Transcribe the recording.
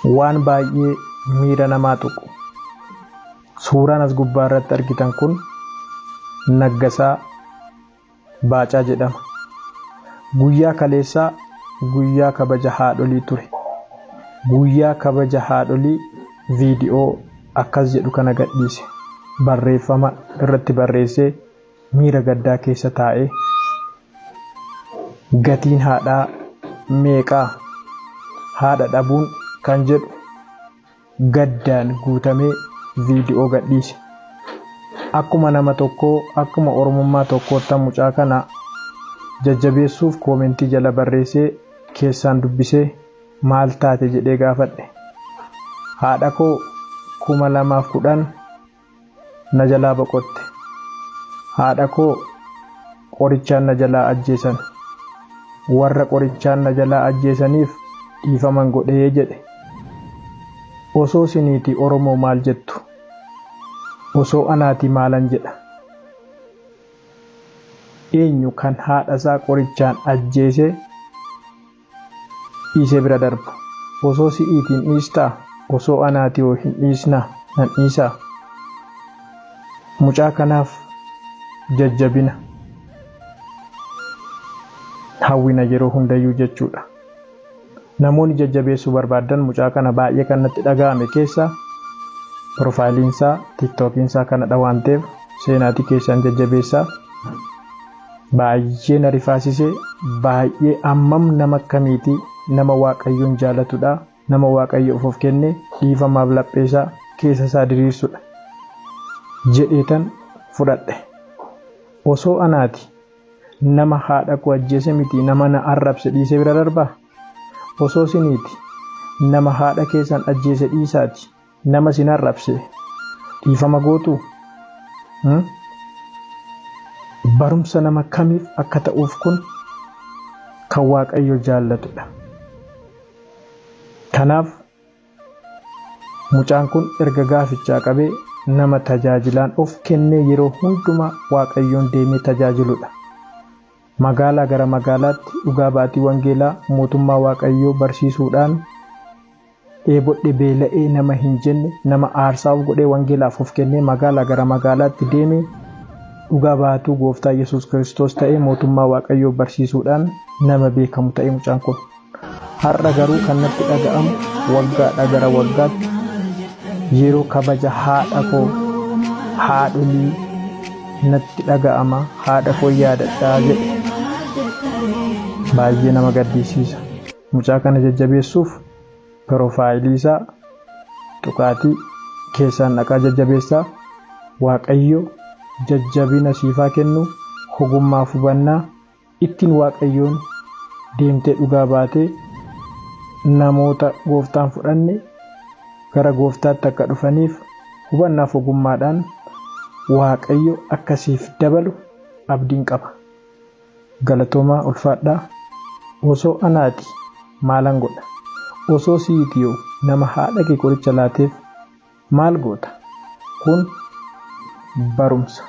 waan baay'ee miira namaa tuqu. Suuraan as gubbaa irratti argitan kun Naggasaa Baacaa jedhama. Guyyaa kaleessaa guyyaa kabaja haadholii ture. Guyyaa kabaja haadholii viidiyoo akkas jedhu kana gadhiise. Barreeffama irratti barreessee miira gaddaa keessa taa'ee gatiin haadhaa meeqaa, haadha dhabuun kan jedhu gaddaan guutamee viidiyoo gadhiise. Akkuma nama tokkoo, akkuma oromummaa tokkootti mucaa kana jajjabeessuuf koomentii jala barreessee keessaan dubbisee maal taate jedhee gaafadhe. Haadha koo 2010 na jalaa boqotte. Haadha koo qorichaan na jalaa ajjeesan. Warra qorichaan na jalaa ajjeesaniif dhiifaman godhee jedhe. Osoo siniiti Oromoo maal jettu? Osoo anaati maalan jedha? Eenyu kan haadha isaa qorichaan ajjeese dhiisee bira darbu? Osoo si'iitiin dhiistaa? Osoo anaati yoo hin dhiisnaa nan dhiisaa? Mucaa kanaaf jajjabina hawwina yeroo hundayyuu jechuudha. Namoonni jajjabeessuu barbaadan mucaa kana baay'ee kan natti dhaga'ame keessa profaayiliinsaa tiktookiinsaa kanadha waan ta'eef seenaatii keessaan jajjabeessaa. Baay'ee na rifaasisee, baay'ee ammam nama akkamiitii nama waaqayyoon jaalatudha, nama waaqayyo of kenne dhiifamaaf lapheesaa keessa isaa diriirsudha jedheetan fudhadhe. Osoo anaati nama haadha koo ajjeese miti nama na arrabse dhiisee bira darbaa? Osoo siniiti nama haadha keessan ajjeese dhiisaati nama sin arrabse dhiifama gootu? Barumsa nama kamiif akka ta'uuf kun kan waaqayyo jaallatudha. Kanaaf mucaan kun erga gaafichaa qabee nama tajaajilaan of kennee yeroo hundumaa waaqayyoon deemee tajaajiludha. Magaalaa gara magaalaatti dhugaa baatii wangeelaa mootummaa waaqayyoo barsiisuudhaan dheebodhe beela'ee nama hin jenne nama aarsaa of godhee wangeelaaf of kennee magaalaa gara magaalaatti deemee dhugaa baatuu gooftaa Yesuus Kiristoos ta'ee mootummaa waaqayyoo barsiisuudhaan nama beekamu ta'e mucaan kun. Har'a garuu kan natti dhaga'amu waggaadha gara waggaatti yeroo kabaja haadha koo haadholii natti dhaga'ama, haadha koo yaadadhaa jedhe. Baay'ee nama gaddisiisa. Mucaa kana jajjabeessuuf profaayilii isaa tuqaatii keessaan dhaqaa jajjabeessaa. Waaqayyo jajjabina siifaa kennu, ogummaa fi hubannaa ittiin waaqayyoon deemtee dhugaa baatee namoota gooftaan fudhanne gara gooftaatti akka dhufaniif hubannaa fi ogummaadhaan waaqayyo akkasiif dabalu abdiin qaba. Galatoomaa ulfaadhaa. Osoo anaati maalan godha? Osoo siitiyoo nama haadha kee qoricha laateef maal goota? Kun barumsa.